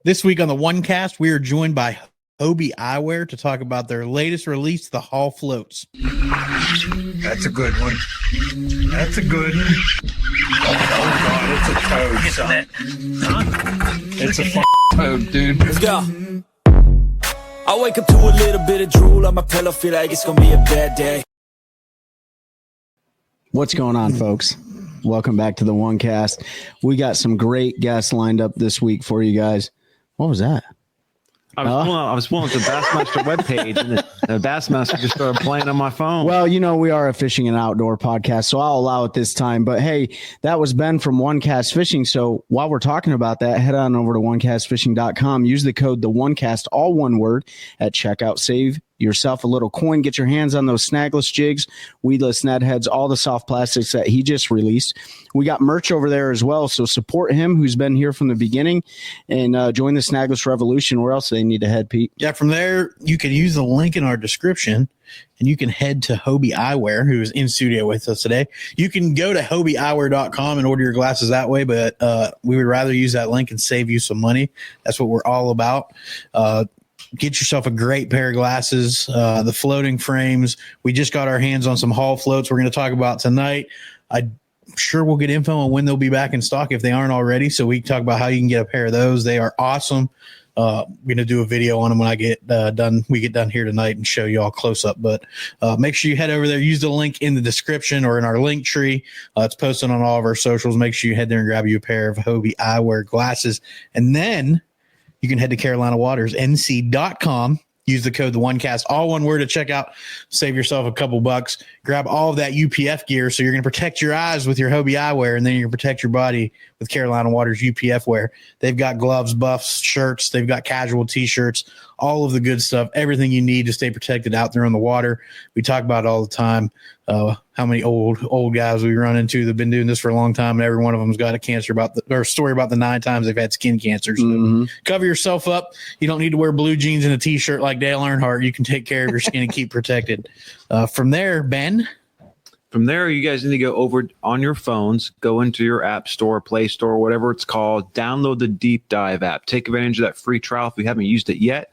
This week on the OneCast, we are joined by Hobie Eyewear to talk about their latest release, the Hall Floats. That's a good one. That's a good one. Oh, God, it's a toad, son. It's a toad, dude. Let's go. I wake up to a little bit of drool on my pillow, feel like it's gonna be a bad day. What's going on, folks? Welcome back to the OneCast. We got some great guests lined up this week for you guys. What was that? I was pulling up the Bassmaster webpage, and the Bassmaster just started playing on my phone. Well, you know, we are a fishing and outdoor podcast, so I'll allow it this time. But hey, that was Ben from OneCast Fishing. So while we're talking about that, head on over to OneCastFishing.com. Use the code TheOneCast, all one word, at checkout. Save yourself a little coin. Get your hands on those snagless jigs, weedless net heads, all the soft plastics that he just released. We got merch over there as well, so support him, who's been here from the beginning, and join the snagless revolution. Where else do they need to head, Pete? Yeah, from there, you can use the link in our description, and you can head to Hobie Eyewear, who is in studio with us today. You can go to HobieEyewear.com and order your glasses that way, but we would rather use that link and save you some money. That's what we're all about. Get yourself a great pair of glasses, the floating frames. We just got our hands on some Hall floats we're going to talk about tonight. I'm sure we'll get info on when they'll be back in stock if they aren't already, so we can talk about how you can get a pair of those. They are awesome. We're going to do a video on them when I get done. We get done here tonight and show you all close up. But make sure you head over there. Use the link in the description or in our link tree. It's posted on all of our socials. Make sure you head there and grab you a pair of Hobie Eyewear glasses. And then you can head to CarolinaWatersNC.com. Use the code TheOneCast, all one word, to check out. Save yourself a couple bucks. Grab all of that UPF gear, so you're going to protect your eyes with your Hobie Eyewear, and then you're going to protect your body with Carolina Waters UPF wear. They've got gloves, buffs, shirts. They've got casual T-shirts, all of the good stuff, everything you need to stay protected out there on the water. We talk about it all the time. How many old guys we run into that have been doing this for a long time, and every one of them's got a cancer or a story about the 9 times they've had skin cancer. So cover yourself up. You don't need to wear blue jeans and a T-shirt like Dale Earnhardt. You can take care of your skin and keep protected. From there, Ben. From there, you guys need to go over on your phones, go into your app store, Play Store, whatever it's called, download the Deep Dive app. Take advantage of that free trial if you haven't used it yet,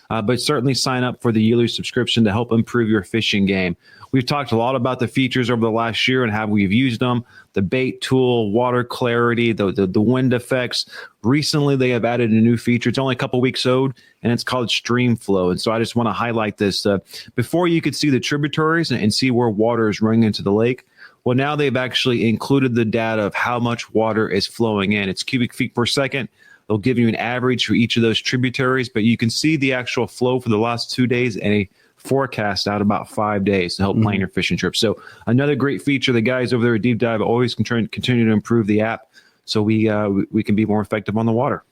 but certainly sign up for the yearly subscription to help improve your fishing game. We've talked a lot about the features over the last year and how we've used them, the bait tool, water clarity, the wind effects. Recently, they have added a new feature. It's only a couple weeks old, and it's called Stream Flow. And so I just want to highlight this. Before, you could see the tributaries and see where water is running into the lake. Well, now they've actually included the data of how much water is flowing in. It's cubic feet per second. They'll give you an average for each of those tributaries, but you can see the actual flow for the last 2 days and a forecast out about 5 days to help plan your fishing trip. So another great feature. The guys over there at Deep Dive always continue to improve the app so we can be more effective on the water.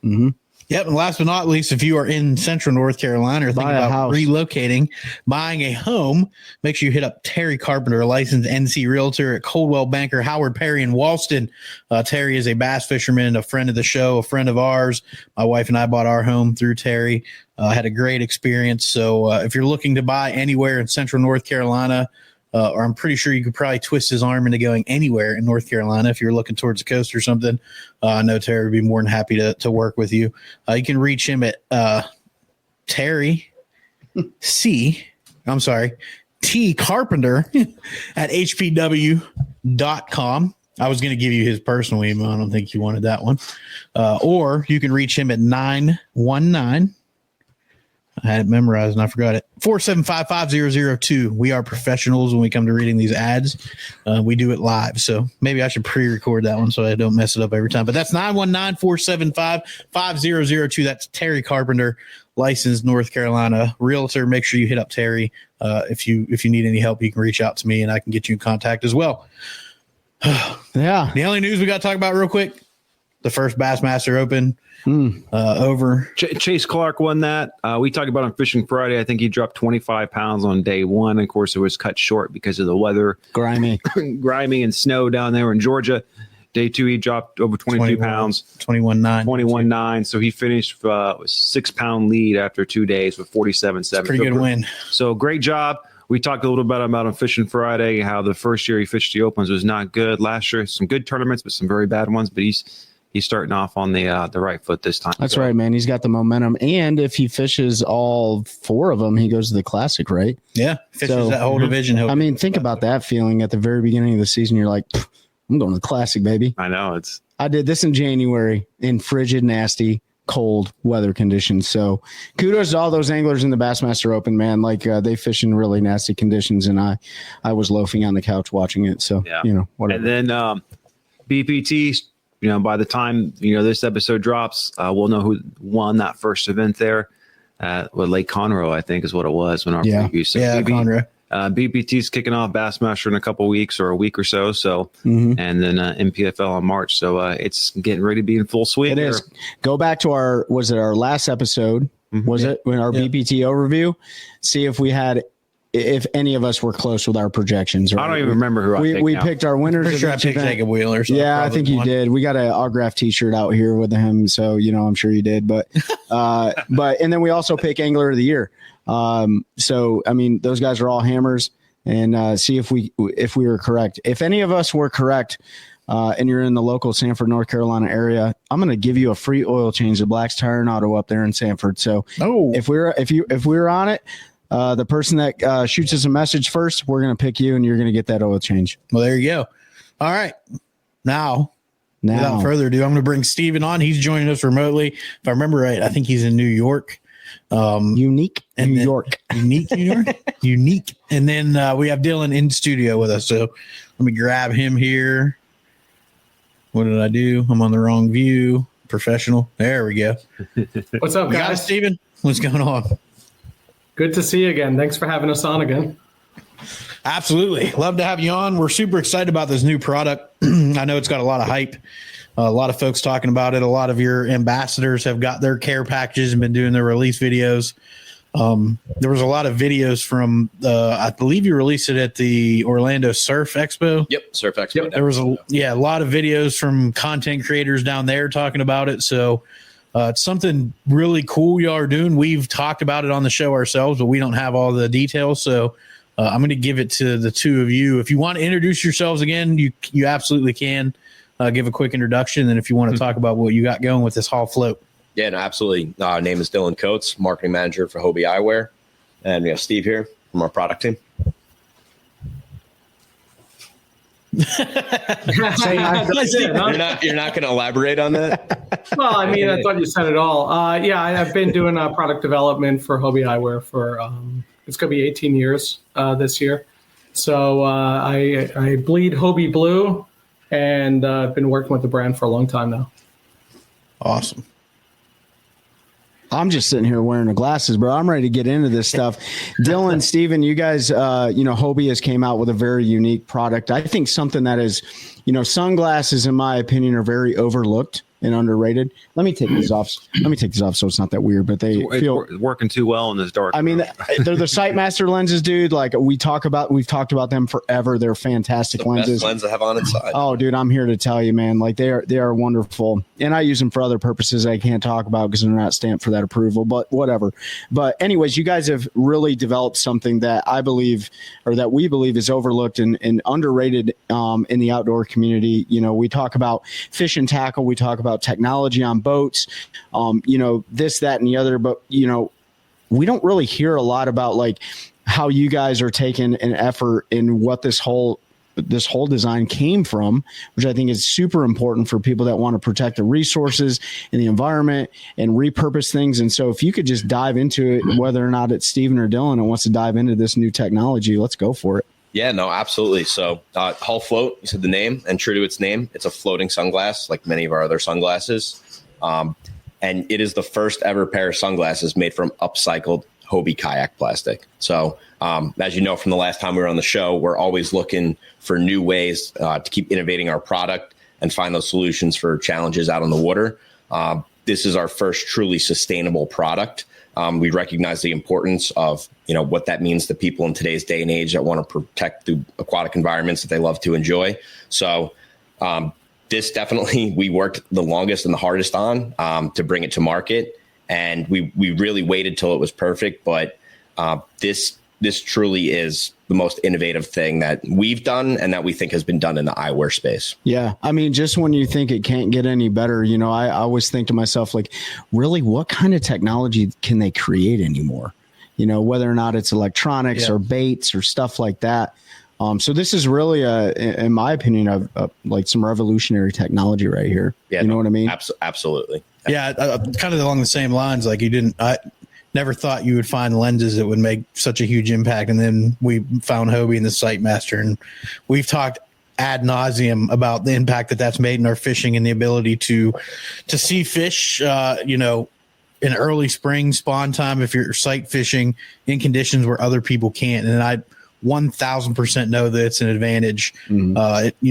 Yep, and last but not least, if you are in Central North Carolina or thinking about relocating, buying a home, make sure you hit up Terry Carpenter, a licensed NC realtor at Coldwell Banker, Howard Perry, and Walston. Terry is a bass fisherman, a friend of the show, a friend of ours. My wife and I bought our home through Terry. Had a great experience. So if you're looking to buy anywhere in Central North Carolina, or I'm pretty sure you could probably twist his arm into going anywhere in North Carolina if you're looking towards the coast or something. I know Terry would be more than happy to work with you. You can reach him at Terry T Carpenter at hpw.com. I was going to give you his personal email. I don't think you wanted that one. Or you can reach him at 919. I had it memorized and I forgot it. 475-5002. We are professionals when we come to reading these ads. We do it live. So maybe I should pre-record that one so I don't mess it up every time. But that's 919-475-5002. That's Terry Carpenter, licensed North Carolina realtor. Make sure you hit up Terry. If you need any help, you can reach out to me and I can get you in contact as well. Yeah. The only news we got to talk about real quick, the first Bassmaster Open over. Chase Clark won that. We talked about on Fishing Friday. I think he dropped 25 pounds on day one. Of course, it was cut short because of the weather. Grimy and snow down there in Georgia. Day two, he dropped over 22 pounds. 21.9. 21.9. So he finished with a 6-pound lead after 2 days with 47.7. Pretty good win. So great job. We talked a little bit about on Fishing Friday, how the first year he fished the Opens was not good. Last year, some good tournaments, but some very bad ones. But he's he's starting off on the right foot this time. That's right, man. He's got the momentum, and if he fishes all 4 of them, he goes to the Classic, right? Yeah, fishes that whole division. I mean, think about that feeling at the very beginning of the season. You're like, I'm going to the Classic, baby. I know I did this in January in frigid, nasty, cold weather conditions. So kudos to all those anglers in the Bassmaster Open, man. Like they fish in really nasty conditions, and I was loafing on the couch watching it. So whatever. And then BPT, by the time this episode drops, we'll know who won that first event there at Lake Conroe, I think is what it was when our preview. So Conroe. BPT's kicking off Bassmaster in a couple weeks or a week or so. So, and then MPFL in March. So it's getting ready to be in full swing. It is. Go back to our last episode? Was it when our BPT overview? See if any of us were close with our projections. Right? I don't even remember who we picked our winners. Pretty sure I picked Jacob Wheeler. So yeah, I think you did. We got an autographed T-shirt out here with him, so I'm sure you did. But and then we also pick Angler of the Year. So I mean, those guys are all hammers, and see if we were correct. If any of us were correct, and you're in the local Sanford, North Carolina area, I'm going to give you a free oil change to Black's Tire and Auto up there in Sanford. So if we were on it, the person that shoots us a message first, we're going to pick you, and you're going to get that oil change. Well, there you go. All right, now. Without further ado, I'm going to bring Steven on. He's joining us remotely. If I remember right, I think he's in New York. Unique New York. Unique. And then we have Dylan in studio with us. So let me grab him here. What did I do? I'm on the wrong view. Professional. There we go. What's up, guys? Got it, Steven? What's going on? Good to see you again. Thanks for having us on again. Absolutely. Love to have you on. We're super excited about this new product. I know it's got a lot of hype. A lot of folks talking about it. A lot of your ambassadors have got their care packages and been doing their release videos. There was a lot of videos from, I believe you released it at the Orlando Surf Expo. Yep, Surf Expo. Yep. There was a lot of videos from content creators down there talking about it. So it's something really cool y'all are doing. We've talked about it on the show ourselves, but we don't have all the details. So I'm going to give it to the two of you. If you want to introduce yourselves again, you absolutely can. Give a quick introduction, and if you want to talk about what you got going with this Hall float. Yeah, no, absolutely. Name is Dylan Coates, marketing manager for Hobie Eyewear, and we have Steve here from our product team. You're not going to elaborate on that? Well, I mean, I thought you said it all. I've been doing product development for Hobie Eyewear for it's going to be 18 years this year. So I bleed Hobie blue. And I've been working with the brand for a long time now. Awesome. I'm just sitting here wearing the glasses, bro. I'm ready to get into this stuff. Dylan, Steven, you guys, Hobie has came out with a very unique product. I think something that is, sunglasses, in my opinion, are very overlooked and underrated. Let me take these off. So it's not that weird, but they feel working too well in this dark. I mean, they're the Sightmaster lenses, dude. Like we've talked about them forever. They're fantastic the lenses. Best lens I have on inside. Oh, dude, I'm here to tell you, man. Like they are wonderful, and I use them for other purposes I can't talk about because they're not stamped for that approval. But whatever. But anyways, you guys have really developed something that I believe, or that we believe, is overlooked and underrated in the outdoor community. We talk about fish and tackle. We talk about technology on boats, this, that, and the other. But, we don't really hear a lot about like how you guys are taking an effort in what this whole design came from, which I think is super important for people that want to protect the resources and the environment and repurpose things. And so if you could just dive into it, whether or not it's Steven or Dylan and wants to dive into this new technology, let's go for it. Yeah, no, absolutely. So Hull Float, you said the name, and true to its name, it's a floating sunglass like many of our other sunglasses. And it is the first ever pair of sunglasses made from upcycled Hobie kayak plastic. So as you know, from the last time we were on the show, we're always looking for new ways to keep innovating our product and find those solutions for challenges out on the water. This is our first truly sustainable product. We recognize the importance of, what that means to people in today's day and age that want to protect the aquatic environments that they love to enjoy. So this definitely, we worked the longest and the hardest on to bring it to market. And we really waited till it was perfect. But this this truly is the most innovative thing that we've done and that we think has been done in the eyewear space. Yeah. I mean, just when you think it can't get any better, you know, I always think to myself, like, really, what kind of technology can they create anymore? You know, whether or not it's electronics or baits or stuff like that. So this is really, in my opinion, like some revolutionary technology right here. Yeah, you know what I mean? Absolutely. Yeah, kind of along the same lines. Like I never thought you would find lenses that would make such a huge impact, and then we found Hobie and the Sight Master, and we've talked ad nauseum about the impact that that's made in our fishing and the ability to see fish. You know, in early spring spawn time, if you're sight fishing in conditions where other people can't, and I 1000% know that it's an advantage. You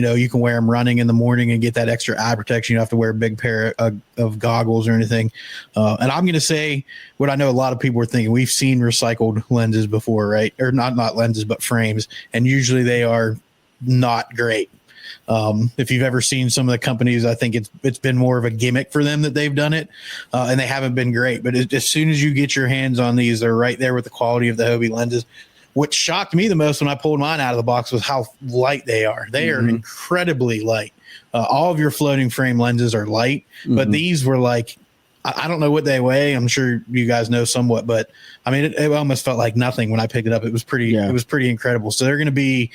know, you can wear them running in the morning and get that extra eye protection. You don't have to wear a big pair of goggles or anything. And I'm going to say what I know a lot of people are thinking. We've seen recycled lenses before, right? Or not lenses, but frames. And usually they are not great. If you've ever seen some of the companies, I think it's been more of a gimmick for them that they've done it, and they haven't been great. But as soon as you get your hands on these, they're right there with the quality of the Hobie lenses. What shocked me the most when I pulled mine out of the box was how light they are. They are incredibly light. All of your floating frame lenses are light, but these were like, I don't know what they weigh. I'm sure you guys know somewhat, but I mean, it almost felt like nothing when I picked it up. It was pretty incredible. So they're going to be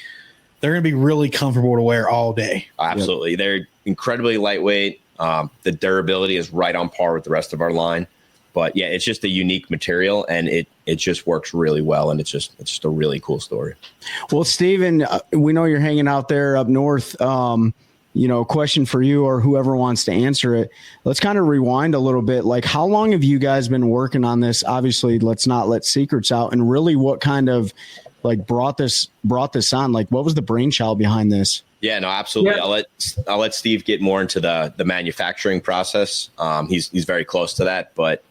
really comfortable to wear all day. Absolutely. Yep. They're incredibly lightweight. The durability is right on par with the rest of our line. But yeah, it's just a unique material, and it just works really well, and it's just a really cool story. Well, Steven, we know you're hanging out there up north. You know, question for you or whoever wants to answer it. Let's kind of rewind a little bit. Like, how long have you guys been working on this? Obviously, let's not let secrets out. And really, what kind of like brought this on? Like, what was the brainchild behind this? Yeah, no, absolutely. Yeah. I'll let Steve get more into the manufacturing process. He's very close to that, but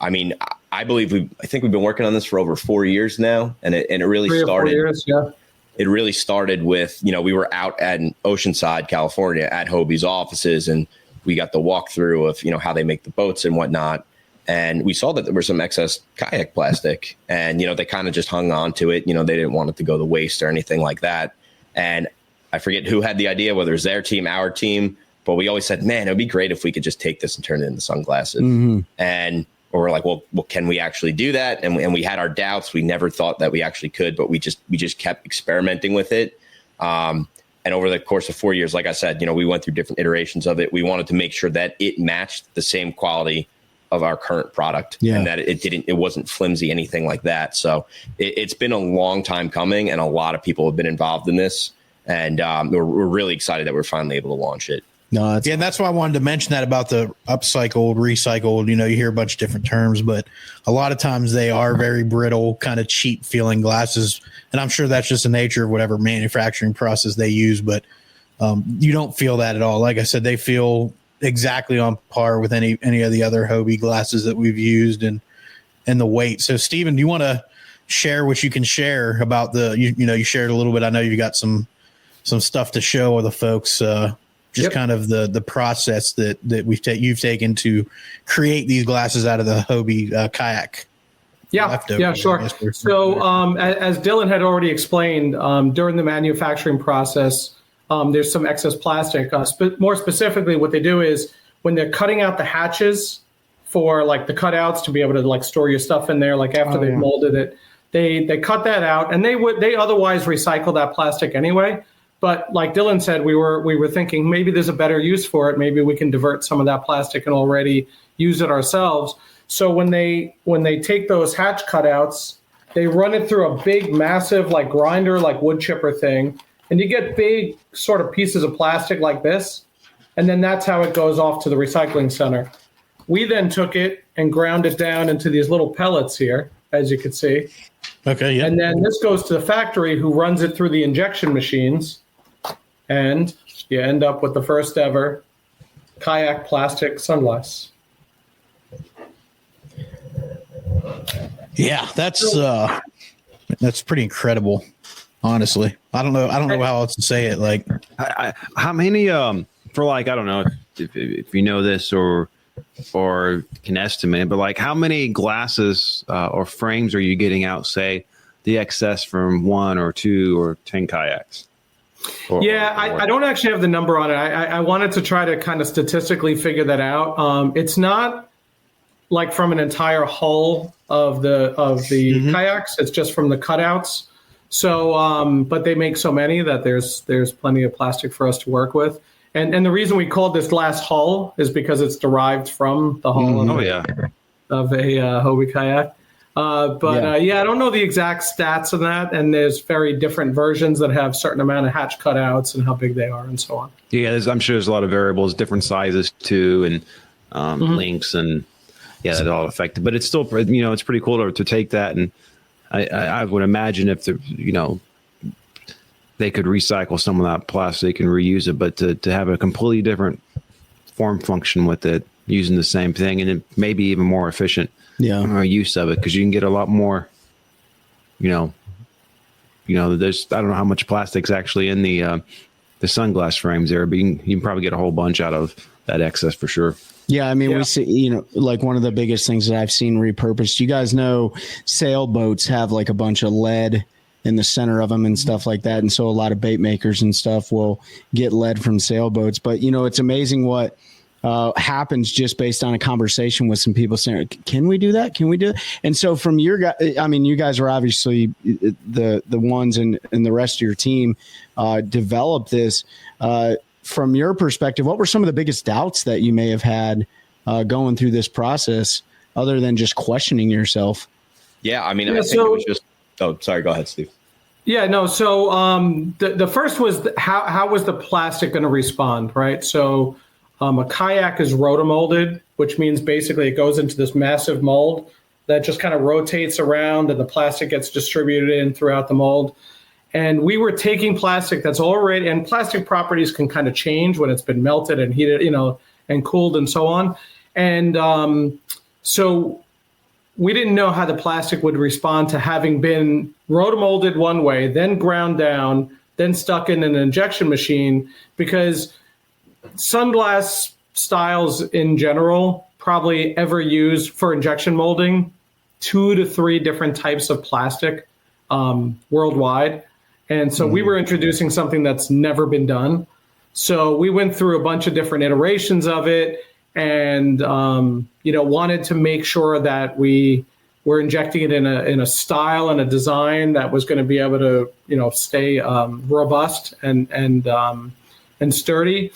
I mean, I think we've been working on this for over 4 years now, and it really started. 4 years, yeah. It really started with, you know, we were out at Oceanside, California, at Hobie's offices, and we got the walkthrough of, you know, how they make the boats and whatnot, and we saw that there was some excess kayak plastic, and you know, they kind of just hung on to it. You know, they didn't want it to go to waste or anything like that. And I forget who had the idea, whether it was their team, our team, but we always said, man, it would be great if we could just take this and turn it into sunglasses. And we're like, well, can we actually do that? And we had our doubts. We never thought that we actually could, but we just kept experimenting with it. And over the course of 4 years, like I said, you know, we went through different iterations of it. We wanted to make sure that it matched the same quality of our current product, and that it wasn't flimsy, anything like that. So it's been a long time coming, and a lot of people have been involved in this. And we're really excited that we're finally able to launch it. No, and that's why I wanted to mention that about the upcycled, recycled. You know, you hear a bunch of different terms, but a lot of times they are very brittle, kind of cheap feeling glasses. And I'm sure that's just the nature of whatever manufacturing process they use. But you don't feel that at all. Like I said, they feel exactly on par with any of the other Hobie glasses that we've used, and the weight. So, Steven, do you want to share what you can share about you shared a little bit. I know you got some stuff to show with the folks. Just kind of the process that you've taken to create these glasses out of the Hobie kayak. Yeah, sure. So as Dylan had already explained, during the manufacturing process, there's some excess plastic. More specifically, what they do is when they're cutting out the hatches for like the cutouts to be able to like store your stuff in there, like after they've molded it, they cut that out, and they otherwise recycle that plastic anyway. But like Dylan said, we were thinking maybe there's a better use for it. Maybe we can divert some of that plastic and already use it ourselves. So when they take those hatch cutouts, they run it through a big, massive like grinder, like wood chipper thing, and you get big sort of pieces of plastic like this, and then that's how it goes off to the recycling center. We then took it and ground it down into these little pellets here, as you can see. Okay, yeah. And then this goes to the factory, who runs it through the injection machines. And you end up with the first ever kayak plastic sunglass. Yeah, that's pretty incredible. Honestly, I don't know how else to say it. Like, how many for like, I don't know if you know this or can estimate, but like how many glasses or frames are you getting out, say, the excess from 1 or 2 or 10 kayaks? I don't actually have the number on it. I wanted to try to kind of statistically figure that out. It's not like from an entire hull of the kayaks. It's just from the cutouts. So, but they make so many that there's plenty of plastic for us to work with. And the reason we called this glass hull is because it's derived from the hull of a Hobie kayak. I don't know the exact stats on that. And there's very different versions that have certain amount of hatch cutouts and how big they are and so on. Yeah, I'm sure there's a lot of variables, different sizes too, and lengths, and that all affected. But it's still, it's pretty cool to take that. And I would imagine if they could recycle some of that plastic and reuse it, but to have a completely different form function with it, using the same thing, and it may be even more efficient use of it, because you can get a lot more, there's, I don't know how much plastic's actually in the sunglass frames there, but you can probably get a whole bunch out of that excess for sure. Yeah, I mean, we see, like one of the biggest things that I've seen repurposed, you guys know sailboats have like a bunch of lead in the center of them and stuff like that. And so a lot of bait makers and stuff will get lead from sailboats. But, it's amazing what happens just based on a conversation with some people saying, can we do that? Can we do it? And so from your guys, I mean, you guys are obviously the ones and the rest of your team developed this. From your perspective, what were some of the biggest doubts that you may have had going through this process, other than just questioning yourself? Yeah, I mean, I think it was just. Oh, sorry. Go ahead, Steve. Yeah, no. So the first was how was the plastic going to respond, right? So a kayak is rotomolded, which means basically it goes into this massive mold that just kind of rotates around, and the plastic gets distributed in throughout the mold. And we were taking plastic that's already, and plastic properties can kind of change when it's been melted and heated, and cooled and so on. And so we didn't know how the plastic would respond to having been rotomolded one way, then ground down, then stuck in an injection machine, because sunglass styles in general probably ever use for injection molding 2 to 3 different types of plastic worldwide. And so we were introducing something that's never been done. So we went through a bunch of different iterations of it, and wanted to make sure that we were injecting it in a style and a design that was going to be able to stay robust and sturdy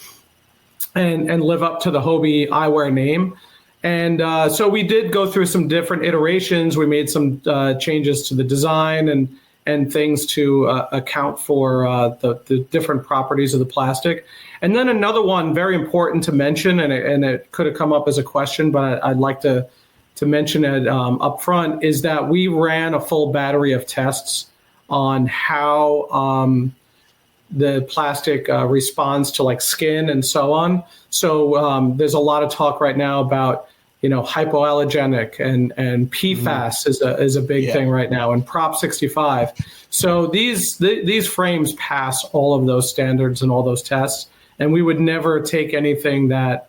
and live up to the Hobie Eyewear name. And so we did go through some different iterations. We made some changes to the design and things to account for the different properties of the plastic. And then another one very important to mention, and it could have come up as a question, but I'd like to mention it up front, is that we ran a full battery of tests on how the plastic responds to like skin and so on. So there's a lot of talk right now about hypoallergenic and PFAS is a big thing right now, and Prop 65. So these frames pass all of those standards and all those tests, and we would never take anything that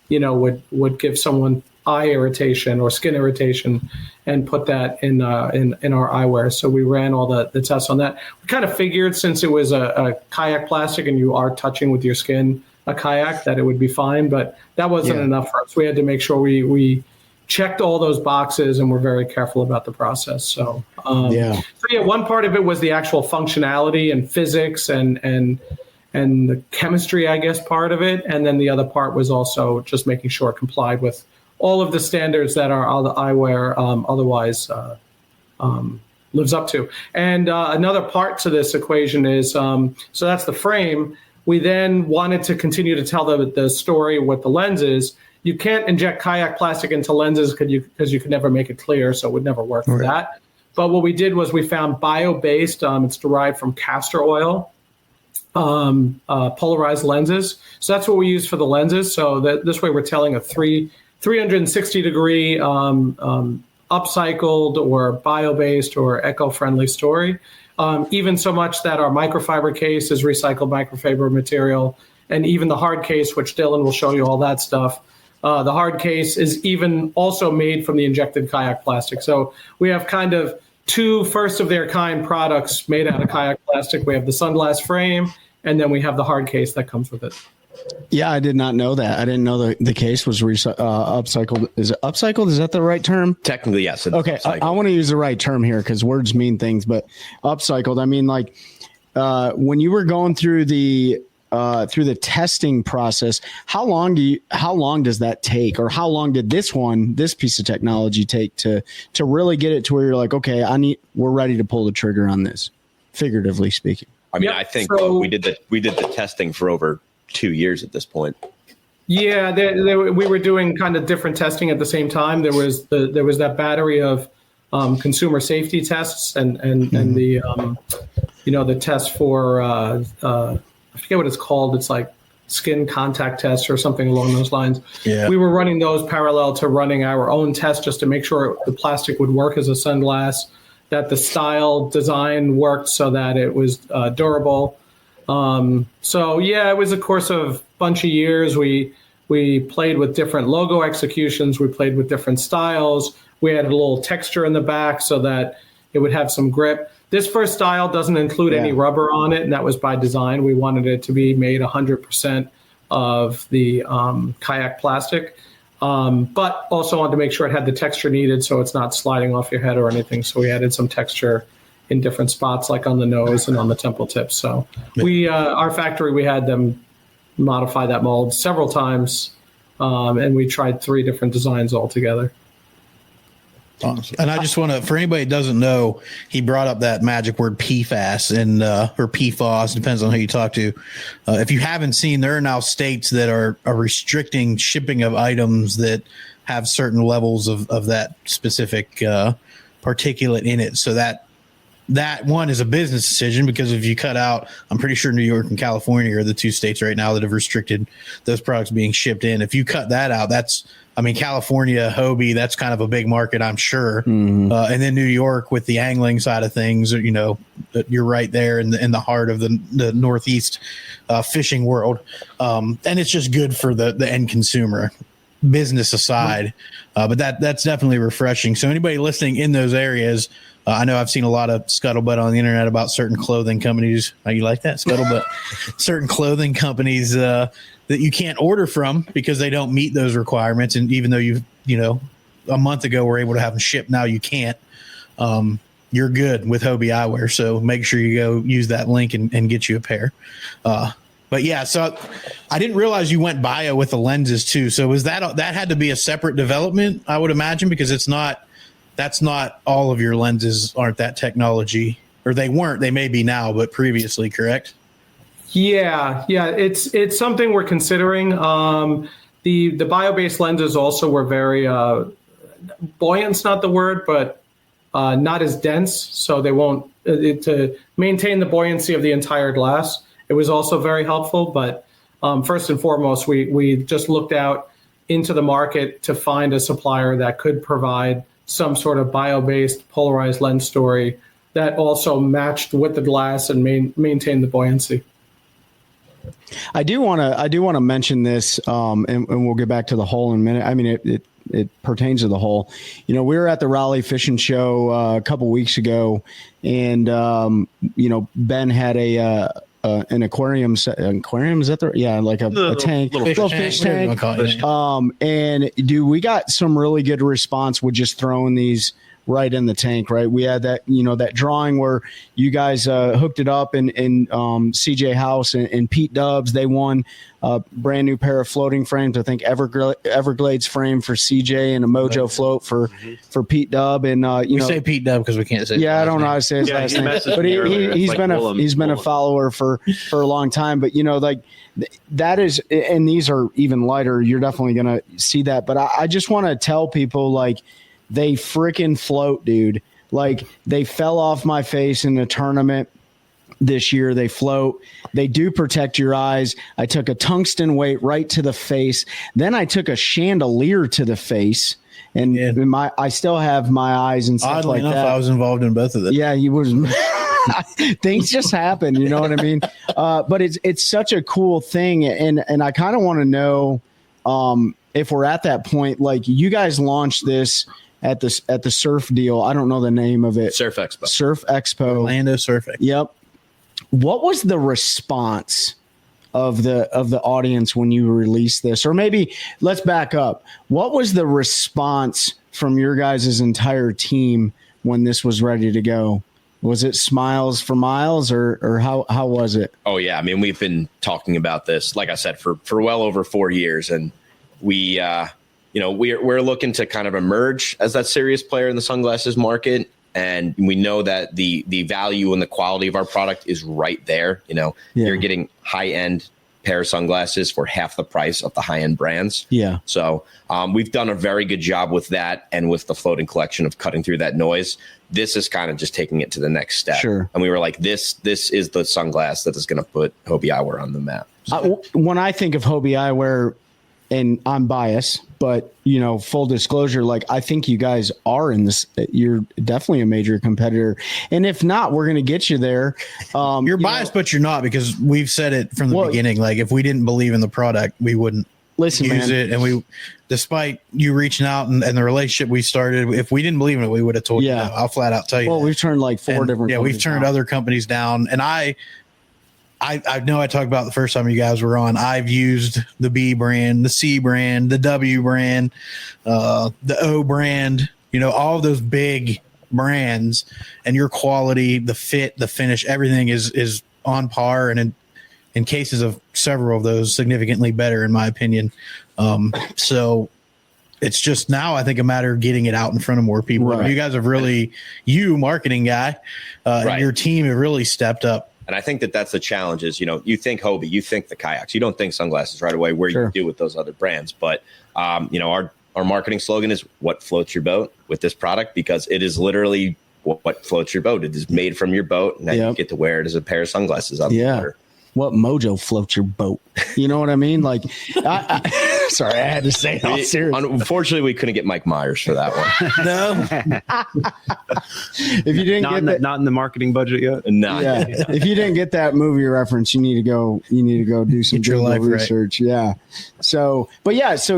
would give someone eye irritation or skin irritation and put that in our eyewear. So we ran all the tests on that. We kind of figured, since it was a kayak plastic and you are touching with your skin a kayak, that it would be fine, but that wasn't enough for us. We had to make sure we checked all those boxes and were very careful about the process. So one part of it was the actual functionality and physics and the chemistry, I guess, part of it. And then the other part was also just making sure it complied with all of the standards that our eyewear otherwise lives up to. And another part to this equation is, so that's the frame. We then wanted to continue to tell the story with the lenses. You can't inject kayak plastic into lenses because you could never make it clear, so it would never work for that. But what we did was we found bio-based, it's derived from castor oil, polarized lenses. So that's what we use for the lenses. So that this way we're telling a 360-degree upcycled or bio-based or eco-friendly story. Even so much that our microfiber case is recycled microfiber material, and even the hard case, which Dylan will show you all that stuff, the hard case is even also made from the injected kayak plastic. So we have kind of two first of their kind products made out of kayak plastic. We have the sunglass frame, and then we have the hard case that comes with it. Yeah, I did not know that. I didn't know the case was upcycled. Is it upcycled? Is that the right term? Technically, yes. Okay, I want to use the right term here because words mean things. But upcycled, I mean, like when you were going through the testing process, how long does that take, or how long did this piece of technology take to really get it to where you're like, okay, we're ready to pull the trigger on this, figuratively speaking? I mean, I think we did the testing for over 2 years at this point. Yeah, we were doing kind of different testing at the same time. There was that battery of consumer safety tests and the the test for I forget what it's called. It's like skin contact tests or something along those lines. Yeah. We were running those parallel to running our own test just to make sure the plastic would work as a sunglass, that the style design worked so that it was durable. So yeah, it was a course of a bunch of years. We played with different logo executions. We played with different styles. We had a little texture in the back so that it would have some grip. This first style doesn't include any rubber on it, and that was by design. We wanted it to be made 100% of the kayak plastic, but also wanted to make sure it had the texture needed so it's not sliding off your head or anything. So we added some texture in different spots, like on the nose and on the temple tips. So our factory, we had them modify that mold several times, and we tried 3 different designs altogether. Awesome. And I just want to, for anybody that doesn't know, he brought up that magic word PFAS or PFAS, depends on who you talk to. If you haven't seen, there are now states that are restricting shipping of items that have certain levels of that specific particulate in it. So that one is a business decision, because if you cut out, I'm pretty sure New York and California are the 2 states right now that have restricted those products being shipped in. If you cut that out, California, Hobie, that's kind of a big market, I'm sure. Mm-hmm. And then New York with the angling side of things, you're right there in the heart of the Northeast fishing world. And it's just good for the end consumer, business aside. But that's definitely refreshing. So anybody listening in those areas, I know I've seen a lot of scuttlebutt on the internet about certain clothing companies. How you like that, scuttlebutt? Certain clothing companies that you can't order from because they don't meet those requirements. And even though a month ago were able to have them shipped, now you can't. You're good with Hobie Eyewear. So make sure you go use that link and get you a pair. But yeah, so I didn't realize you went bio with the lenses too. So was that had to be a separate development, I would imagine, because that's not all of your lenses aren't that technology, or they weren't. They may be now, but previously, correct? Yeah. It's something we're considering. The bio-based lenses also were very buoyant's not the word, but not as dense, so they won't to maintain the buoyancy of the entire glass. It was also very helpful, but first and foremost, we just looked out into the market to find a supplier that could provide some sort of bio-based polarized lens story that also matched with the glass and maintained the buoyancy. I do want to mention this, and we'll get back to the hole in a minute. I mean, it pertains to the hole. We were at the Raleigh Fishing Show a couple weeks ago, and Ben had an aquarium. Aquarium, is that the like a tank, little fish tank. And we got some really good response with just throwing these right in the tank. Right, we had that that drawing where you guys hooked it up in CJ House and Pete Dubs. They won a brand new pair of floating frames. I think Everglades frame for CJ and a Mojo float for Pete Dub. And we say Pete Dub because we can't say. Yeah, I don't know how to say his last name, but he's been a follower for a long time. But that is, and these are even lighter. You're definitely gonna see that. But I just want to tell people they freaking float, dude. They fell off my face in the tournament this year. They float. They do protect your eyes. I took a tungsten weight right to the face. Then I took a chandelier to the face. And I still have my eyes and stuff like that. Oddly enough, I was involved in both of them. Yeah, you was. Things just happen, you know what I mean? But it's such a cool thing. And I kind of want to know if we're at that point, you guys launched this at the surf deal. I don't know the name of it. Surf Expo. Surf Expo. Orlando Surfing. Yep. What was the response of the audience when you released this? Or maybe let's back up. What was the response from your guys' entire team when this was ready to go? Was it smiles for miles, or how was it? Oh yeah, I mean, we've been talking about this, like I said, for well over 4 years, and we we're looking to kind of emerge as that serious player in the sunglasses market. And we know that the value and the quality of our product is right there. You're getting high-end pair of sunglasses for half the price of the high-end brands. Yeah. So we've done a very good job with that, and with the floating collection of cutting through that noise. This is kind of just taking it to the next step. Sure. And we were like, this is the sunglass that is going to put Hobie Eyewear on the map. So. When I think of Hobie Eyewear, and I'm biased, but full disclosure, like I think you guys are in this. You're definitely a major competitor, and if not, we're going to get you there. You're biased, but you're not, because we've said it from the beginning. Like if we didn't believe in the product, we wouldn't use it. And we, despite you reaching out and the relationship we started, if we didn't believe in it, we would have told you. No. I'll flat out tell you. Well, we've turned like four different. Yeah, we've turned other companies down, and I know I talked about the first time you guys were on. I've used the B brand, the C brand, the W brand, the O brand, all of those big brands, and your quality, the fit, the finish, everything is on par. And in cases of several of those, significantly better, in my opinion. So it's just now, I think, a matter of getting it out in front of more people. Right. You guys have really, marketing guy, and your team have really stepped up. And I think that's the challenge is, you think Hobie, you think the kayaks, you don't think sunglasses right away, where you do with those other brands. But, our marketing slogan is what floats your boat with this product, because it is literally what floats your boat. It is made from your boat, and then you get to wear it as a pair of sunglasses on the water. What mojo floats your boat? You know what I mean? Like, sorry, I had to say it all serious. Unfortunately, we couldn't get Mike Myers for that one. No. If you didn't get that, not in the marketing budget yet. Not yet. If you didn't get that movie reference, you need to go do some Google research. Right. Yeah. So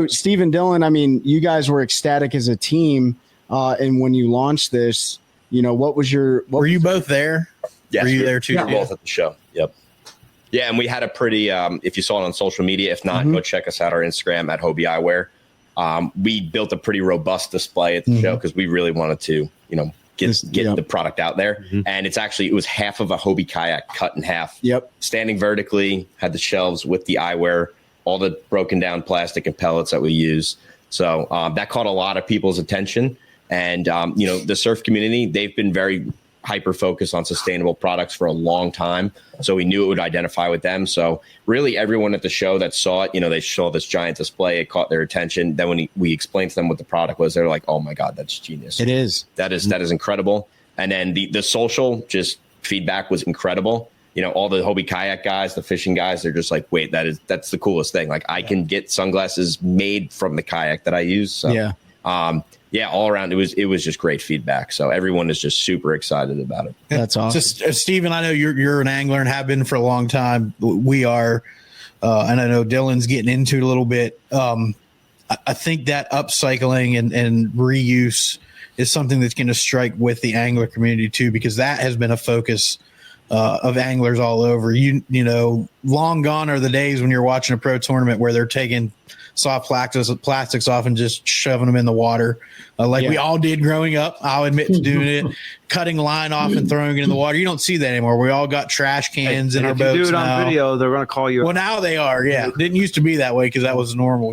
Steve and Dylan, I mean, you guys were ecstatic as a team, and when you launched this, what was your? Were you both there? Yes, were you there too? We were both at the show. Yep. Yeah, and we had a pretty, if you saw it on social media, if not, go check us out our Instagram at Hobie Eyewear. We built a pretty robust display at the show because we really wanted to, get the product out there. And it was half of a Hobie kayak cut in half. Yep. Standing vertically, had the shelves with the eyewear, all the broken down plastic and pellets that we use. So that caught a lot of people's attention. And, the surf community, they've been very hyper-focused on sustainable products for a long time. So we knew it would identify with them. So really everyone at the show that saw it, they saw this giant display, it caught their attention. Then when we explained to them what the product was, they're like, oh my God, that's genius. It is. That is incredible. And then the social just feedback was incredible. All the Hobie kayak guys, the fishing guys, they're just like, wait, that's the coolest thing. Like I can get sunglasses made from the kayak that I use. So, all around, it was just great feedback. So everyone is just super excited about it. That's awesome. Steven, I know you're an angler and have been for a long time. We are, and I know Dylan's getting into it a little bit. I think that upcycling and reuse is something that's going to strike with the angler community too, because that has been a focus of anglers all over. Long gone are the days when you're watching a pro tournament where they're taking soft plastics off and just shoving them in the water, we all did growing up. I'll admit to doing it, cutting line off and throwing it in the water. You don't see that anymore. We all got trash cans in our boats. If you do it on video, they're going to call you. Well, now they are. Yeah, didn't used to be that way because that was normal.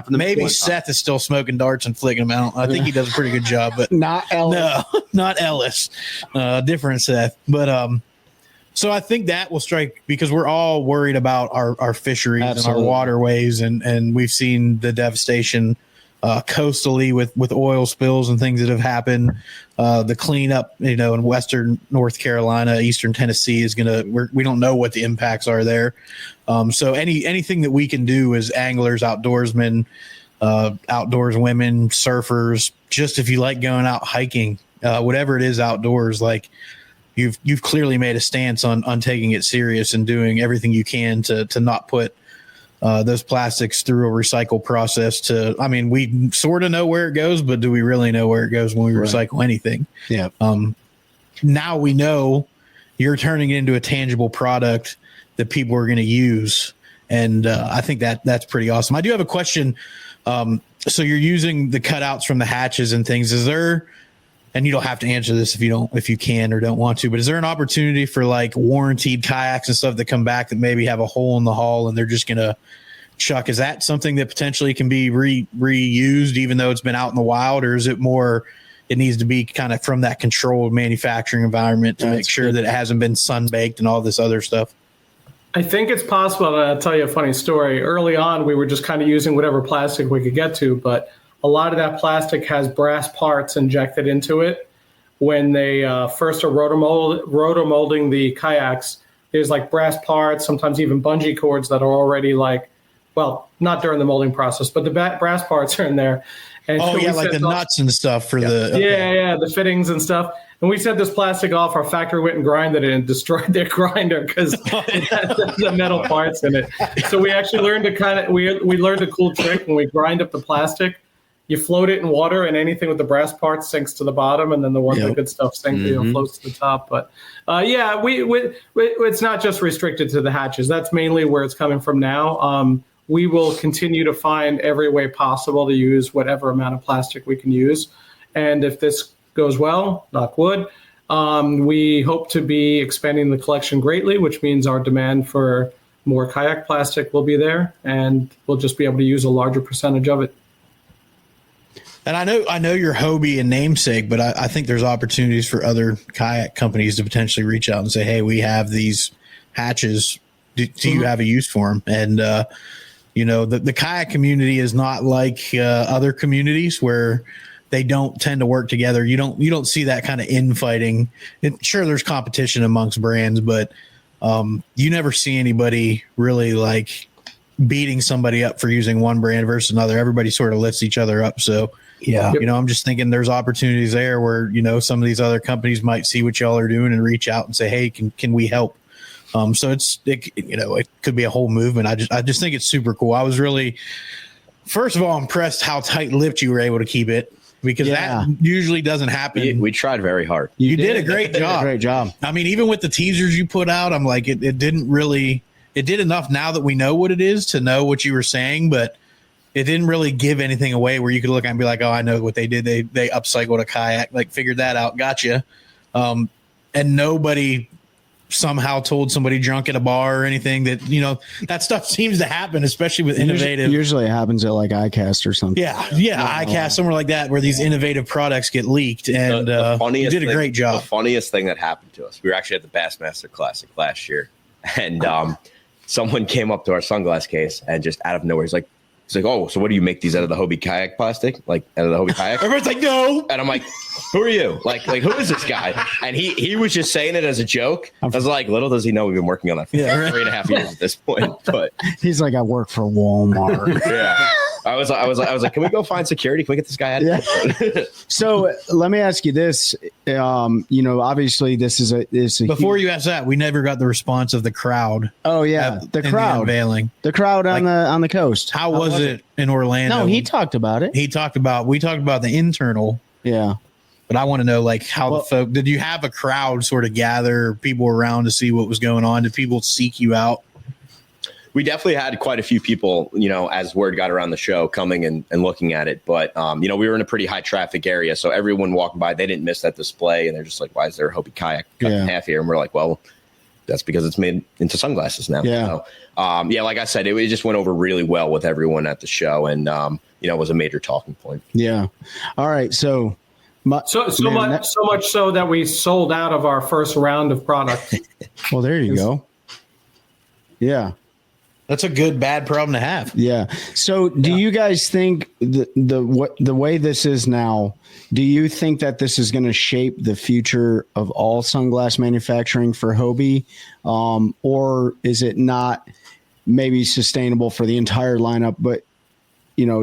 Maybe Seth is still smoking darts and flicking them out. I think he does a pretty good job, but not Ellis. No, not Ellis. Different Seth, but So I think that will strike because we're all worried about our fisheries and our waterways, and we've seen the devastation coastally with oil spills and things that have happened. The cleanup, in western North Carolina, eastern Tennessee is we don't know what the impacts are there. So anything that we can do as anglers, outdoorsmen, outdoors women, surfers, just if you like going out hiking, whatever it is outdoors, like. You've clearly made a stance on taking it serious and doing everything you can to not put those plastics through a recycle process to, I mean, we sort of know where it goes, but do we really know where it goes when we recycle anything? Yeah. Now we know you're turning it into a tangible product that people are going to use. And I think that's pretty awesome. I do have a question. So you're using the cutouts from the hatches and things. Is there, and you don't have to answer this if you can or don't want to, but is there an opportunity for like warranted kayaks and stuff that come back that maybe have a hole in the hull and they're just going to chuck? Is that something that potentially can be reused even though it's been out in the wild, or is it more, it needs to be kind of from that controlled manufacturing environment to make sure that it hasn't been sun baked and all this other stuff? I think it's possible, and I'll tell you a funny story. Early on, we were just kind of using whatever plastic we could get to, but a lot of that plastic has brass parts injected into it. When they first are rotomolding the kayaks, there's like brass parts, sometimes even bungee cords that are already like, well, not during the molding process, but the brass parts are in there. And like the nuts and stuff for the... Okay. Yeah, the fittings and stuff. And we set this plastic off. Our factory went and grinded it and destroyed their grinder because it has the metal parts in it. So we actually learned to we learned a cool trick. When we grind up the plastic, you float it in water, and anything with the brass parts sinks to the bottom, and then the the good stuff floats to the top. But it's not just restricted to the hatches. That's mainly where it's coming from now. We will continue to find every way possible to use whatever amount of plastic we can use. And if this goes well, knock wood, we hope to be expanding the collection greatly, which means our demand for more kayak plastic will be there, and we'll just be able to use a larger percentage of it. And I know your Hobie and namesake, but I think there's opportunities for other kayak companies to potentially reach out and say, hey, we have these hatches. Do you have a use for them? And, the kayak community is not like other communities where they don't tend to work together. You don't see that kind of infighting. Sure, there's competition amongst brands, but you never see anybody really like beating somebody up for using one brand versus another. Everybody sort of lifts each other up. So, yeah, I'm just thinking there's opportunities there where, some of these other companies might see what y'all are doing and reach out and say, hey, can we help? So it could be a whole movement. I just think it's super cool. I was really, first of all, impressed how tight-lipped you were able to keep it, because that usually doesn't happen. We tried very hard. You did a great job. Great job. I mean, even with the teasers you put out, I'm like, it did enough now that we know what it is to know what you were saying, but it didn't really give anything away where you could look and be like, oh, I know what they did. They upcycled a kayak, like figured that out. Gotcha. And nobody somehow told somebody drunk at a bar or anything that, that stuff seems to happen, especially with innovative. Usually it happens at like iCast or something. Yeah. iCast, somewhere like that, where these innovative products get leaked. And you did a great job. The funniest thing that happened to us, we were actually at the Bassmaster Classic last year, and someone came up to our sunglass case and just out of nowhere, he's like, oh, so what do you make these out of the Hobie kayak plastic? Like out of the Hobie kayak? Everyone's like, no. And I'm like, who are you? Like who is this guy? And he was just saying it as a joke. I was like, little does he know we've been working on that for 3.5 years at this point. But he's like, I work for Walmart. Yeah. I was like, can we go find security? Can we get this guy out of here? So let me ask you this. Obviously this is a before you ask that, we never got the response of the crowd. Oh yeah. The crowd unveiling. The crowd on the coast. How was it in Orlando? No, he talked about it. We talked about the internal. Yeah. But I want to know, like, how the folk, did you have a crowd sort of gather people around to see what was going on? Did people seek you out? We definitely had quite a few people, as word got around the show, coming and looking at it. But, we were in a pretty high traffic area. So everyone walking by, they didn't miss that display. And they're just like, why is there a Hobie kayak cut in half here? And we're like, well, that's because it's made into sunglasses now. Yeah. So, like I said, it just went over really well with everyone at the show. And, it was a major talking point. Yeah. All right. So much so that we sold out of our first round of product. Well, there you go. Yeah. That's a good, bad problem to have. Yeah. So do you guys think the way this is now, do you think that this is going to shape the future of all sunglass manufacturing for Hobie? Or is it not maybe sustainable for the entire lineup? But,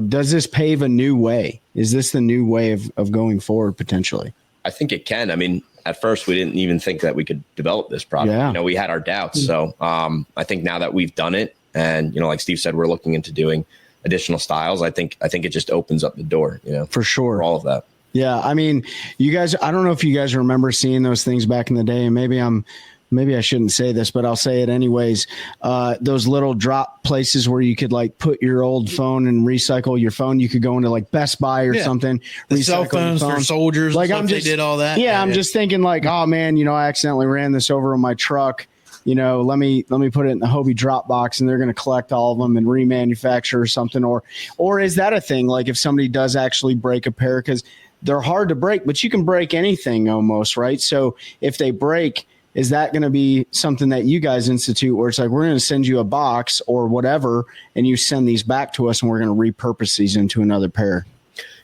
does this pave a new way? Is this the new way of going forward potentially? I think it can. I mean, at first we didn't even think that we could develop this product. Yeah. We had our doubts. So I think now that we've done it, And, like Steve said, we're looking into doing additional styles. I think it just opens up the door, for sure, for all of that. Yeah. I mean, you guys, I don't know if you guys remember seeing those things back in the day, and maybe I shouldn't say this, but I'll say it anyways. Those little drop places where you could like put your old phone and recycle your phone. You could go into like Best Buy or something. The cell phones for soldiers. Like they did all that. Yeah. I'm just thinking like, oh man, I accidentally ran this over on my truck. Let me put it in the Hobie drop box, and they're going to collect all of them and remanufacture or something. Or is that a thing? Like if somebody does actually break a pair, because they're hard to break, but you can break anything almost, right? So if they break, is that going to be something that you guys institute where it's like, we're going to send you a box or whatever, and you send these back to us and we're going to repurpose these into another pair?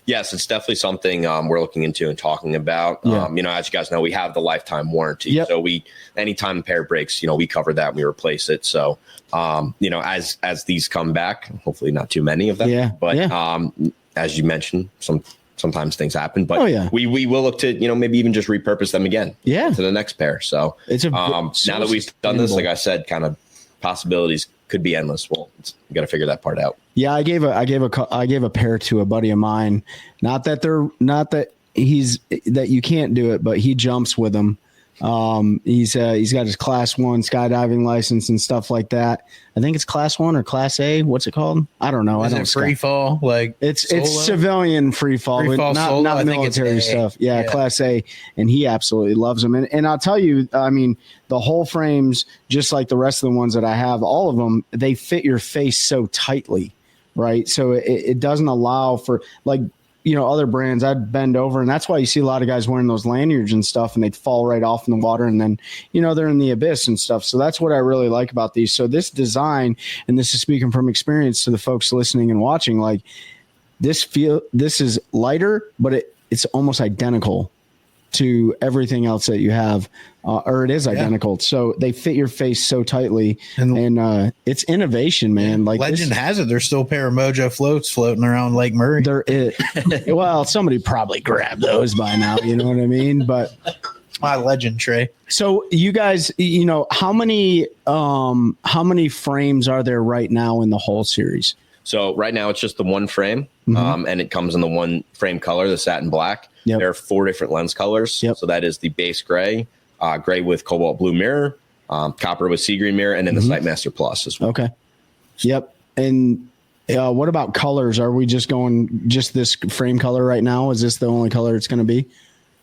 Yes, it's definitely something we're looking into and talking about. Yeah. As you guys know, we have the lifetime warranty. Yep. So anytime a pair breaks, we cover that and we replace it. So, as these come back, hopefully not too many of them. Yeah. But as you mentioned, sometimes things happen. But we will look to, maybe even just repurpose them again. Yeah. To the next pair. So it's now that we've done this, like I said, kind of possibilities could be endless. Well, we got to figure that part out. Yeah, I gave a pair to a buddy of mine. Not that you can't do it, but he jumps with them. He's got his Class 1 skydiving license and stuff like that. I think it's Class 1 or Class A. What's it called? I don't know. Is it free fall? Like it's civilian free fall, but not military stuff. Yeah, Class A, and he absolutely loves them. And I'll tell you, I mean, the whole frames, just like the rest of the ones that I have, all of them, they fit your face so tightly, right? So it doesn't allow for like, other brands, I'd bend over, and that's why you see a lot of guys wearing those lanyards and stuff, and they'd fall right off in the water, and then, they're in the abyss and stuff. So that's what I really like about these. So this design, and this is speaking from experience to the folks listening and watching, like this is lighter, but it's almost identical to everything else that you have, or it is identical. So they fit your face so tightly, and it's innovation, man. Like legend has it, there's still a pair of Mojo floats floating around Lake Murray. Well, somebody probably grabbed those by now. You know what I mean? But my legend, Trey. So you guys, how many frames are there right now in the whole series? So right now it's just the one frame, and it comes in the one frame color, the satin black. Yep. There are 4 different lens colors. Yep. So that is the base gray, gray with cobalt blue mirror, copper with sea green mirror, and then the Sightmaster Plus as well. Okay. Yep. And what about colors? Are we just going this frame color right now? Is this the only color it's going to be?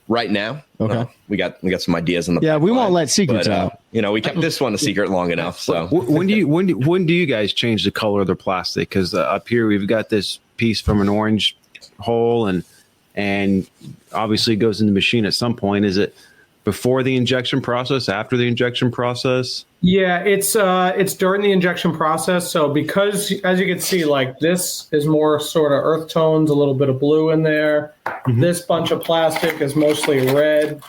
Right now, okay. We got some ideas in the pipeline, we won't let secrets out. We kept this one a secret long enough. So when do you guys change the color of the plastic? Because up here we've got this piece from an orange hole, and obviously it goes in the machine at some point. Is it before the injection process, after the injection process? Yeah, it's during the injection process. So because, as you can see, like this is more sort of earth tones, a little bit of blue in there. This bunch of plastic is mostly red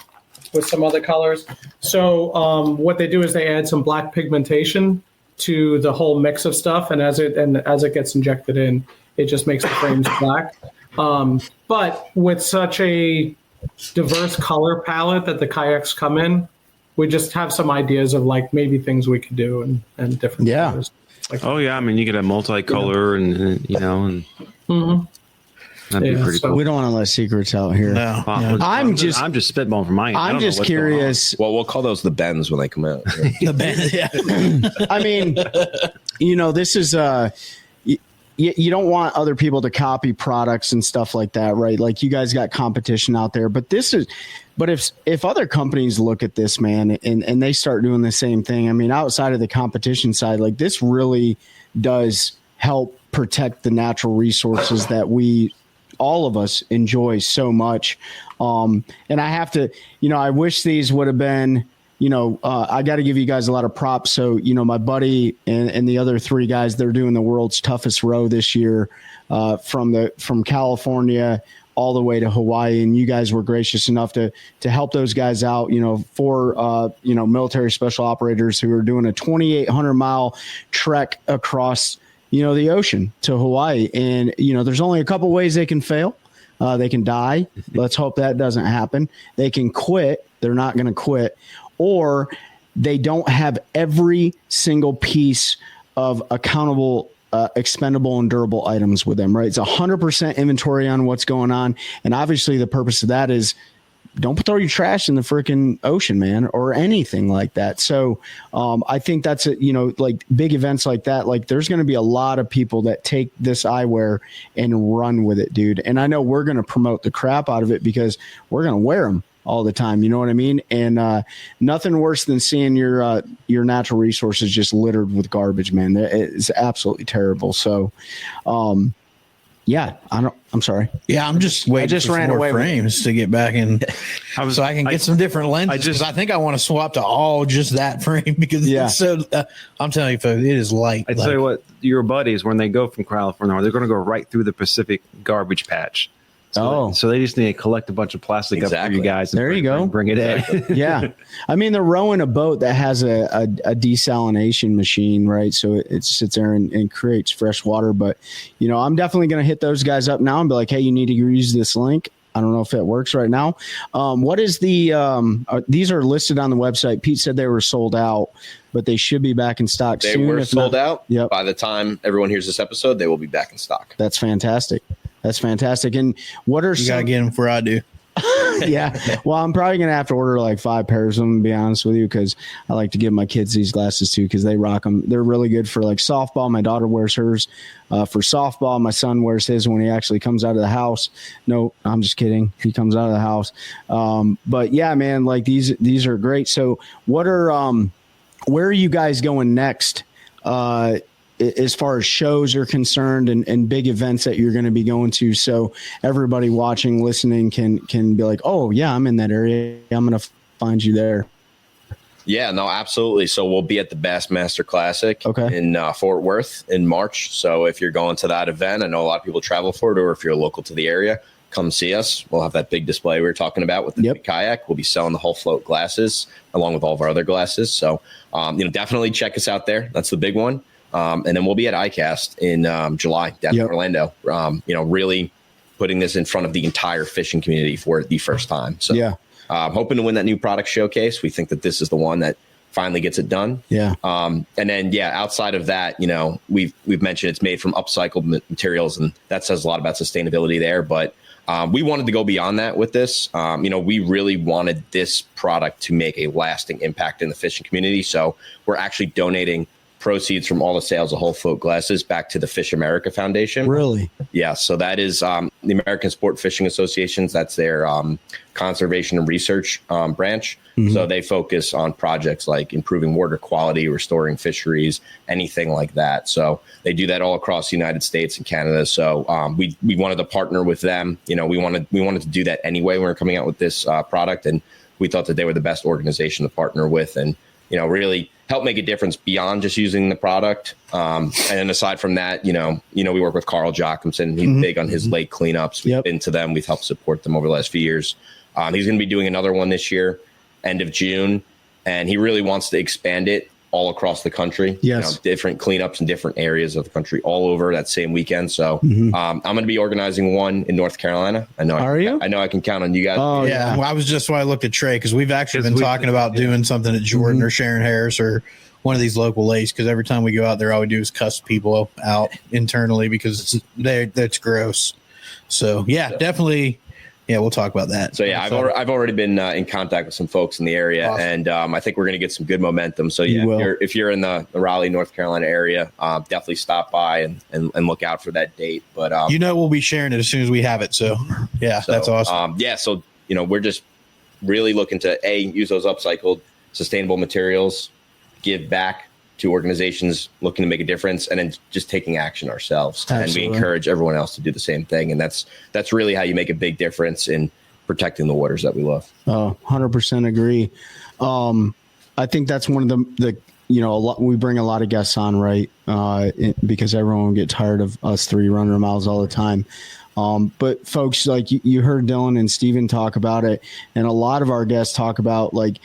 with some other colors. So what they do is they add some black pigmentation to the whole mix of stuff, and as it gets injected in, it just makes the frames black. But with such a diverse color palette that the kayaks come in, we just have some ideas of like maybe things we could do and different colors. Like, I mean, you get a multicolor and that'd be pretty cool. We don't want to let secrets out here. No. I'm just spitballing for mine. I'm just curious. Well, we'll call those the bends when they come out. The bends, yeah. I mean, this is you don't want other people to copy products and stuff like that, right? Like you guys got competition out there, but if other companies look at this, man, and they start doing the same thing, I mean, outside of the competition side, like this really does help protect the natural resources that all of us enjoy so much. And I have to, I wish these would have been, I got to give you guys a lot of props. So, my buddy and the other 3 guys, they're doing the world's toughest row this year, from California all the way to Hawaii. And you guys were gracious enough to help those guys out, 4, military special operators who are doing a 2,800 mile trek across, the ocean to Hawaii. And, there's only a couple ways they can fail. They can die. Let's hope that doesn't happen. They can quit. They're not going to quit. Or they don't have every single piece of accountable, expendable and durable items with them, right? It's 100% inventory on what's going on. And obviously the purpose of that is don't throw your trash in the freaking ocean, man, or anything like that. So I think that's like big events like that. Like there's going to be a lot of people that take this eyewear and run with it, dude. And I know we're going to promote the crap out of it because we're going to wear them all the time. You know what I mean? And nothing worse than seeing your natural resources just littered with garbage, man. It's absolutely terrible. So, yeah, I'm sorry. Yeah, I'm just waiting. I just for ran more away with frames to get back in, so I can get some different lenses. I think I want to swap to all just that frame because it's so. I'm telling you, folks, it is light. I tell you what, your buddies when they go from California, they're going to go right through the Pacific garbage patch. So they just need to collect a bunch of plastic up for you guys. There you go. Bring it in. Yeah. I mean, they're rowing a boat that has a desalination machine, right? So it sits there and creates fresh water. But, I'm definitely going to hit those guys up now and be like, hey, you need to use this link. I don't know if it works right now. What is the these are listed on the website. Pete said they were sold out, but they should be back in stock soon. They were sold out. Yep. By the time everyone hears this episode, they will be back in stock. That's fantastic. That's fantastic. And what are you got to get them before I do? Yeah. Well, I'm probably going to have to order like 5 pairs of them, to be honest with you, because I like to give my kids these glasses too, because they rock them. They're really good for like softball. My daughter wears hers for softball. My son wears his when he actually comes out of the house. No, I'm just kidding. He comes out of the house. But yeah, man, like these are great. So what are, where are you guys going next? As far as shows are concerned and big events that you're going to be going to. So everybody watching, listening can be like, oh yeah, I'm in that area. I'm going to find you there. Yeah, no, absolutely. So we'll be at the Bassmaster Classic in Fort Worth in March. So if you're going to that event, I know a lot of people travel for it, or if you're local to the area, come see us. We'll have that big display we were talking about with the kayak. We'll be selling the whole float glasses along with all of our other glasses. So, definitely check us out there. That's the big one. And then we'll be at ICAST in July down in Orlando, really putting this in front of the entire fishing community for the first time. So hoping to win that new product showcase. We think that this is the one that finally gets it done. Yeah. And then, outside of that, we've mentioned it's made from upcycled materials, and that says a lot about sustainability there. But we wanted to go beyond that with this. We really wanted this product to make a lasting impact in the fishing community. So we're actually donating proceeds from all the sales of whole float glasses back to the Fish America Foundation. Really? Yeah. So that is the American Sport Fishing Associations. That's their conservation and research branch. Mm-hmm. So they focus on projects like improving water quality, restoring fisheries, anything like that. So they do that all across the United States and Canada. So we wanted to partner with them. We wanted to do that anyway when we were coming out with this product, and we thought that they were the best organization to partner with, and really help make a difference beyond just using the product. And then aside from that, we work with Carl Jocumsen. He's big on his lake cleanups. We've been to them. We've helped support them over the last few years. He's going to be doing another one this year, end of June. And he really wants to expand it all across the country. Yes. Different cleanups in different areas of the country all over that same weekend. So I'm going to be organizing one in North Carolina. I know. I know I can count on you guys. Oh yeah. Well, I was just why I looked at Trey, because we've actually been talking about doing something at Jordan or Sharon Harris or one of these local lakes, because every time we go out there, all we do is cuss people out internally because that's gross. So definitely. Yeah, we'll talk about that. So I've already been in contact with some folks in the area, and I think we're going to get some good momentum. So if you're in the Raleigh, North Carolina area, definitely stop by and look out for that date. But we'll be sharing it as soon as we have it. So that's awesome. So we're just really looking to use those upcycled, sustainable materials, give back to organizations looking to make a difference, and then just taking action ourselves. Absolutely. And we encourage everyone else to do the same thing. And that's really how you make a big difference in protecting the waters that we love. 100% agree. I think that's one of the we bring a lot of guests on, right? Because everyone will get tired of us three running miles all the time. But folks, like you heard Dylan and Steven talk about it, and a lot of our guests talk about, like,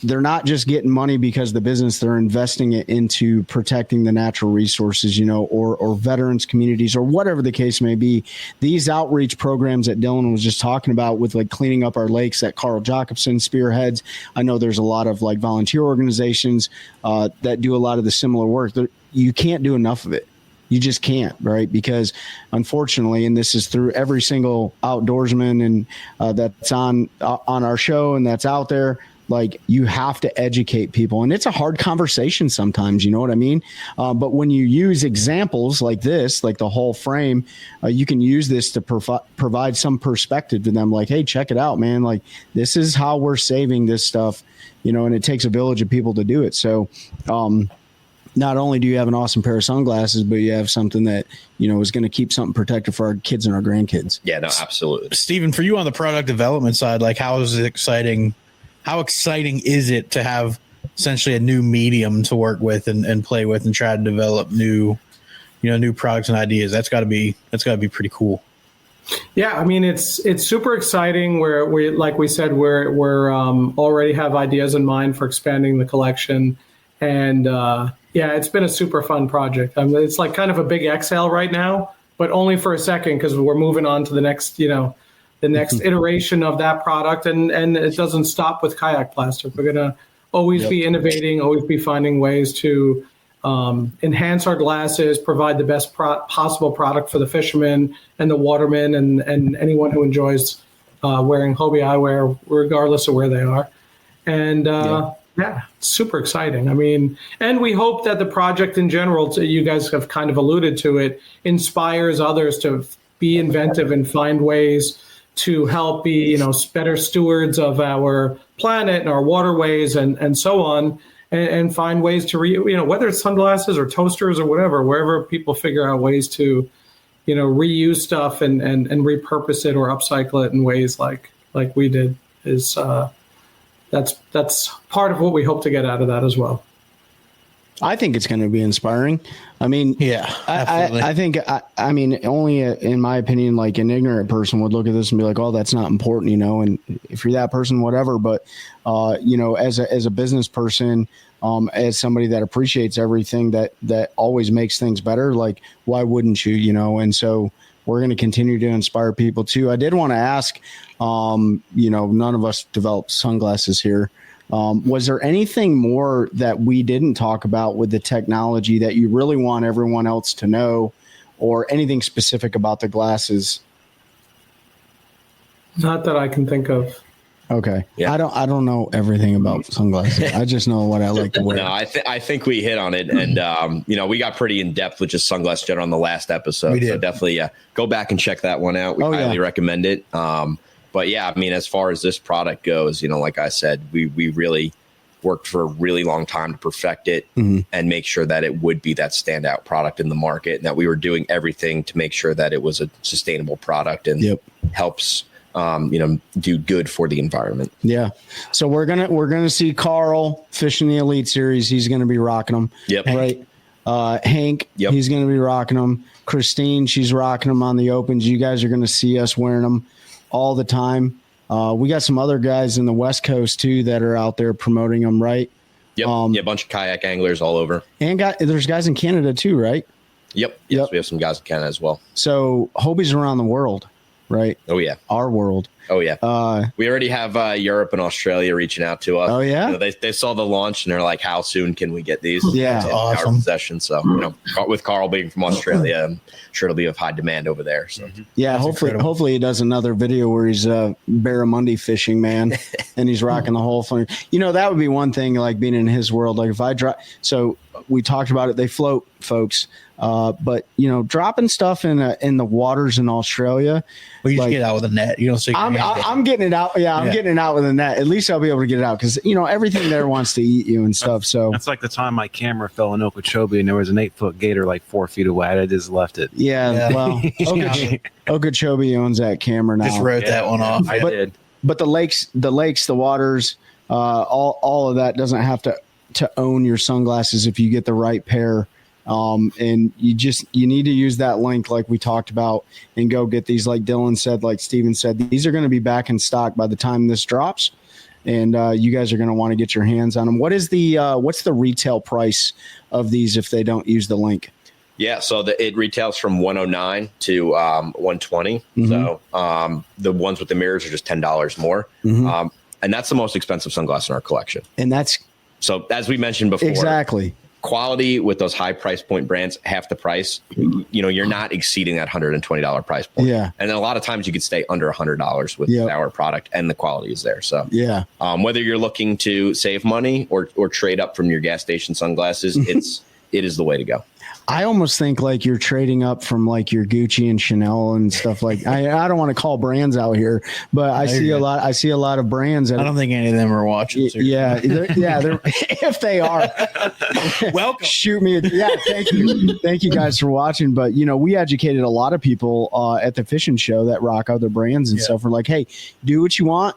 they're not just getting money because of the business, they're investing it into protecting the natural resources, or veterans communities or whatever the case may be. These outreach programs that Dylan was just talking about with like cleaning up our lakes that Carl Jacobson spearheads. I know there's a lot of like volunteer organizations that do a lot of the similar work. You can't do enough of it. You just can't, right? Because unfortunately, and this is through every single outdoorsman and that's on our show and that's out there, like you have to educate people. And it's a hard conversation sometimes, you know what I mean? But when you use examples like this, like the whole frame, you can use this to provide some perspective to them. Like, hey, check it out, man. Like this is how we're saving this stuff, and it takes a village of people to do it. So, not only do you have an awesome pair of sunglasses, but you have something that, is going to keep something protected for our kids and our grandkids. Yeah, no, absolutely. Stephen, for you on the product development side, like how exciting is it to have essentially a new medium to work with and play with and try to develop new products and ideas? That's gotta be pretty cool. Yeah, I mean, it's super exciting where like we said, we're already have ideas in mind for expanding the collection. And yeah, it's been a super fun project. I mean, it's like kind of a big exhale right now, but only for a second because we're moving on to the next, the next iteration of that product. And it doesn't stop with kayak plastic. We're going to always be innovating, always be finding ways to enhance our glasses, provide the best possible product for the fishermen and the watermen and anyone who enjoys wearing Hobie eyewear, regardless of where they are. And yeah, super exciting. I mean, and we hope that the project in general, you guys have kind of alluded to it, inspires others to be inventive and find ways to help be, better stewards of our planet and our waterways and so on, and find ways to whether it's sunglasses or toasters or whatever, wherever people figure out ways to, reuse stuff and repurpose it or upcycle it in ways like we did is. That's part of what we hope to get out of that as well. I think it's going to be inspiring. I mean, yeah, I think, I mean, only in my opinion, like an ignorant person would look at this and be like, oh, that's not important, and if you're that person, whatever. But, as a business person, as somebody that appreciates everything that always makes things better, like, why wouldn't you, And so we're going to continue to inspire people too. I did want to ask, none of us developed sunglasses here. Was there anything more that we didn't talk about with the technology that you really want everyone else to know, or anything specific about the glasses? Not that I can think of. Okay. Yeah. I don't know everything about sunglasses. I just know what I like to wear. No, I think we hit on it, and we got pretty in depth with just Sunglass General on the last episode. We did. So definitely, go back and check that one out. We highly recommend it. But yeah, I mean, as far as this product goes, like I said, we really worked for a really long time to perfect it and make sure that it would be that standout product in the market, and that we were doing everything to make sure that it was a sustainable product and helps. Do good for the environment. Yeah. So we're gonna see Carl fishing the Elite Series. He's gonna be rocking them. Yep. Right. Hank. Yep. He's gonna be rocking them. Christine, she's rocking them on the opens. You guys are gonna see us wearing them all the time. We got some other guys in the West Coast too that are out there promoting them. Right. Yep. A bunch of kayak anglers all over. And there's guys in Canada too, right? Yep. Yes, we have some guys in Canada as well. So Hobies around the world. Right. Oh yeah. Our world. Oh yeah. We already have Europe and Australia reaching out to us. Oh yeah. They saw the launch and they're like, "How soon can we get these?" Yeah, awesome. Our possession. So with Carl being from Australia, I'm sure it'll be of high demand over there. So yeah, hopefully he does another video where he's barramundi fishing, man, and he's rocking the whole thing. That would be one thing, like being in his world. Like if I drop, so we talked about it. They float, folks. But dropping stuff in the waters in Australia. Well, you just get out with a net. You don't see. I'm getting it out. Yeah, I'm getting it out with a net. At least I'll be able to get it out because everything there wants to eat you and stuff. So that's like the time my camera fell in Okeechobee and there was an 8-foot gator like 4 feet away. I just left it. Yeah. Well, Okeechobee owns that camera now. Just wrote that one off. I did. But the lakes, the waters, all of that doesn't have to own your sunglasses if you get the right pair. And you need to use that link like we talked about and go get these. Like Dylan said, like Steven said, these are going to be back in stock by the time this drops. and you guys are going to want to get your hands on them. What's the retail price of these if they don't use the link? Yeah, so it retails from $109 to $120. So the ones with the mirrors are just $10 more, and that's the most expensive sunglass in our collection. And that's so, as we mentioned before, exactly quality with those high price point brands, half the price. You're not exceeding that $120 price point. Yeah, and then a lot of times you could stay under $100 with our product, and the quality is there. So whether you're looking to save money or trade up from your gas station sunglasses, it is the way to go. I almost think like you're trading up from like your Gucci and Chanel and stuff like. I don't want to call brands out here, but I see a lot of brands. I don't think any of them are watching. Yeah, they're if they are, welcome. Shoot me. Yeah, thank you guys for watching. But we educated a lot of people at the fishing show that rock other brands and stuff. We're like, hey, do what you want,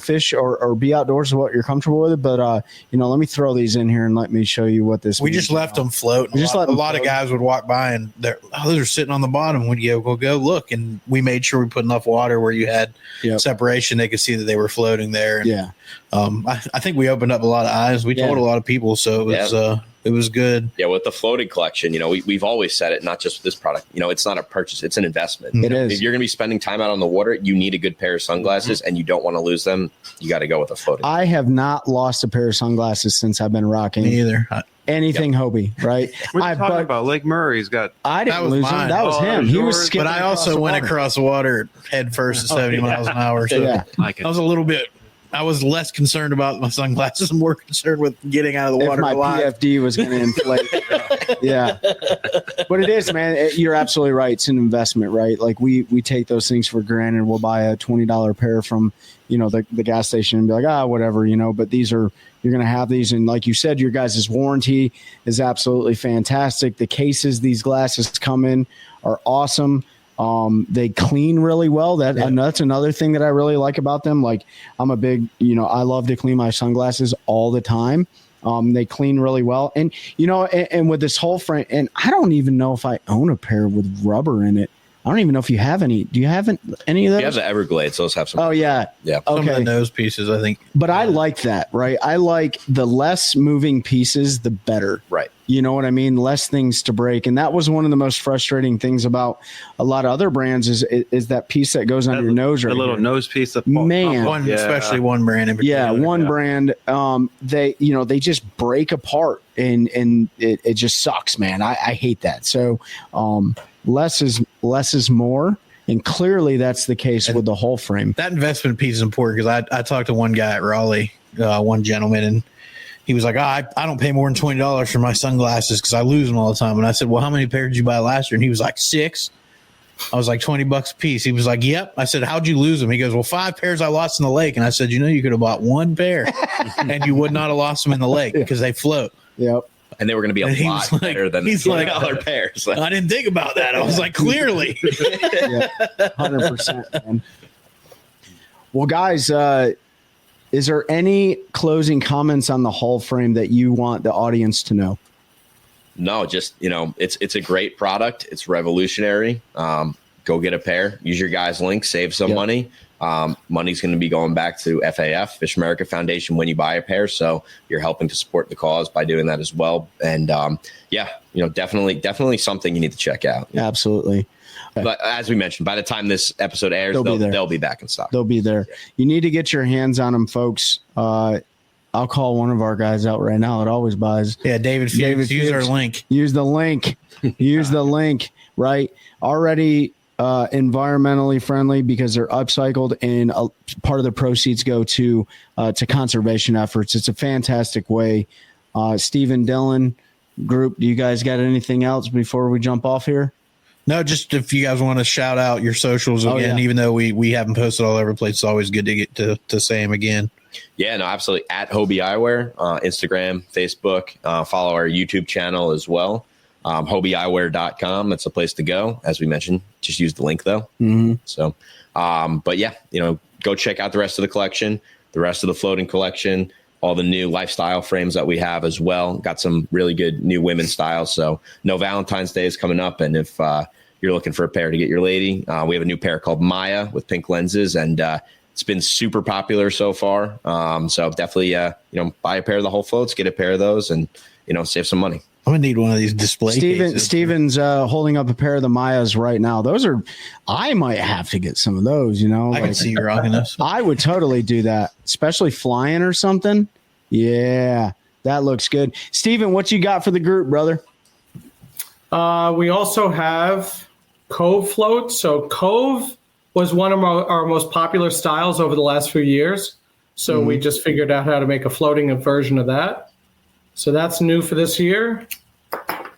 fish or be outdoors with what you're comfortable with. But let me throw these in here and let me show you what this. We just left them float. A lot of guys would walk by and those are sitting on the bottom. When you go look, and we made sure we put enough water where you had separation. They could see that they were floating there. And, I think we opened up a lot of eyes. We told a lot of people, so it was good. Yeah, with the floating collection, we've always said it, not just with this product. It's not a purchase; it's an investment. It is. If you're going to be spending time out on the water, you need a good pair of sunglasses, and you don't want to lose them. You got to go with a floating. I have not lost a pair of sunglasses since I've been rocking. Me either. Anything Hobie, right? We're talking about Lake Murray's got. I didn't lose him. That was him. He was skipping. But I also went across the water head first at 70 miles an hour. So I was a little bit. I was less concerned about my sunglasses and more concerned with getting out of the water. If my PFD was going to inflate. Yeah. But it is, man. You're absolutely right. It's an investment, right? Like we take those things for granted. We'll buy a $20 pair from, the gas station and be like, whatever, but these are, you're going to have these. And like you said, your guys' warranty is absolutely fantastic. The cases these glasses come in are awesome. They clean really well. That's another thing that I really like about them. Like I'm a big, I love to clean my sunglasses all the time. They clean really well. And, and with this whole frame, and I don't even know if I own a pair with rubber in it. I don't even know if you have any. Do you have any of those? You have the Everglades. Those have some. Oh, yeah. Yeah. Some of the nose pieces, I think. But I like that, right? I like the less moving pieces, the better. Right. You know what I mean? Less things to break. And that was one of the most frustrating things about a lot of other brands is that piece that goes on your nose right the little here. Nose piece. Man. Especially one brand in particular. Yeah, one brand. They just break apart and it just sucks, man. I hate that. So less is more. And clearly that's the case with the whole frame. That investment piece is important because I talked to one guy at Raleigh, one gentleman, and he was like, I don't pay more than $20 for my sunglasses because I lose them all the time. And I said, well, how many pairs did you buy last year? And he was like, 6. I was like, $20 a piece. He was like, yep. I said, how'd you lose them? He goes, well, 5 pairs I lost in the lake. And I said, you could have bought 1 pair and you would not have lost them in the lake because they float. Yep. And they were going to be a lot better than $20 pairs. I didn't think about that. I was like, clearly. 100%. Man. Well, guys, is there any closing comments on the hull frame that you want the audience to know? No, just, it's a great product. It's revolutionary. Go get a pair. Use your guys' link. Save some money. Money's going to be going back to FAF, Fish America Foundation, when you buy a pair. So you're helping to support the cause by doing that as well. And definitely something you need to check out. Absolutely. Okay. But as we mentioned, by the time this episode airs, they'll be back in stock. They'll be there. You need to get your hands on them, folks. I'll call one of our guys out right now that always buys. Yeah, David Fuchs. Use our link. Use the link. Use the link, right? Already environmentally friendly because they're upcycled, and part of the proceeds go to conservation efforts. It's a fantastic way. Stephen, Dylan, group, do you guys got anything else before we jump off here? No, just if you guys want to shout out your socials again, even though we haven't posted all over the place, it's always good to get to say them again. Yeah, no, absolutely. At Hobie Eyewear, Instagram, Facebook, follow our YouTube channel as well. HobieEyewear.com. That's a place to go. As we mentioned, just use the link though. Mm-hmm. So, but yeah, go check out the rest of the collection, the rest of the floating collection, all the new lifestyle frames that we have as well. Got some really good new women's styles. So Valentine's Day is coming up. And if you're looking for a pair to get your lady, we have a new pair called Maya with pink lenses, and It's been super popular so far. So definitely, buy a pair of the whole floats, get a pair of those, and save some money. I'm gonna need one of these display cases. Steven's holding up a pair of the Mayas right now. I might have to get some of those. I can see you rocking those. I would totally do that, especially flying or something. Yeah, that looks good. Steven, what you got for the group, brother? We also have Cove floats. So Cove was one of our most popular styles over the last few years. So we just figured out how to make a floating version of that. So that's new for this year.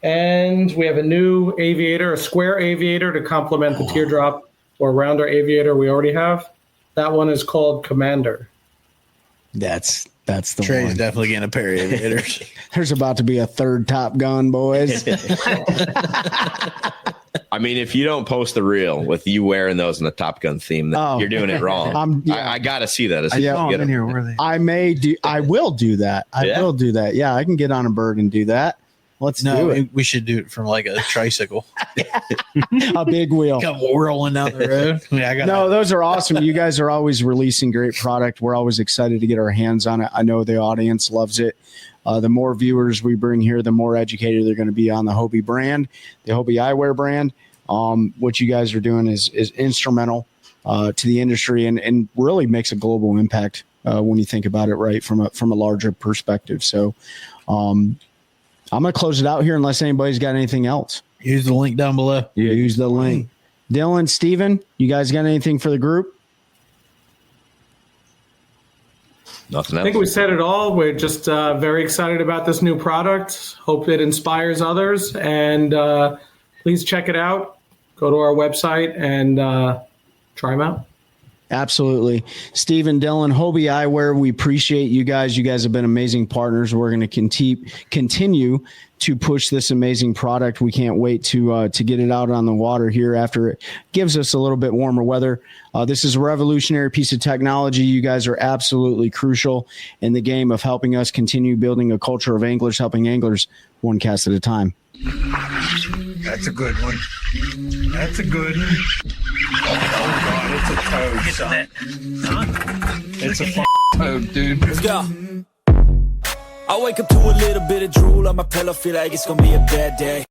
And we have a new aviator, a square aviator to complement the teardrop or rounder aviator we already have. That one is called Commander. That's the Trey's one. definitely getting a pair of aviators. There's about to be a third Top Gun, boys. I mean, if you don't post the reel with you wearing those in the Top Gun theme, then you're doing it wrong. I got to see that. In here. Where are they? I will do that. I will do that. Yeah, I can get on a bird and do that. Let's do it. We should do it from like a tricycle. A big wheel. Come rolling down the road. No, those are awesome. You guys are always releasing great product. We're always excited to get our hands on it. I know the audience loves it. The more viewers we bring here, the more educated they're going to be on the Hobie brand, the Hobie Eyewear brand. What you guys are doing is instrumental to the industry and really makes a global impact when you think about it, right, from a larger perspective. So I'm going to close it out here unless anybody's got anything else. Use the link down below. Yeah. Use the link. Dylan, Steven, you guys got anything for the group? Nothing else. I think we said it all. We're just very excited about this new product. Hope it inspires others. And please check it out. Go to our website and try them out. Absolutely. Steven, Dylan, Hobie Eyewear, we appreciate you guys. You guys have been amazing partners. We're going to continue to push this amazing product. We can't wait to get it out on the water here after it gives us a little bit warmer weather. This is a revolutionary piece of technology. You guys are absolutely crucial in the game of helping us continue building a culture of anglers, helping anglers one cast at a time. That's a good one. That's a good one. Oh, God, it's a toad, son. It's a toad, dude. Let's go. I wake up to a little bit of drool on my pillow, feel like it's gonna be a bad day.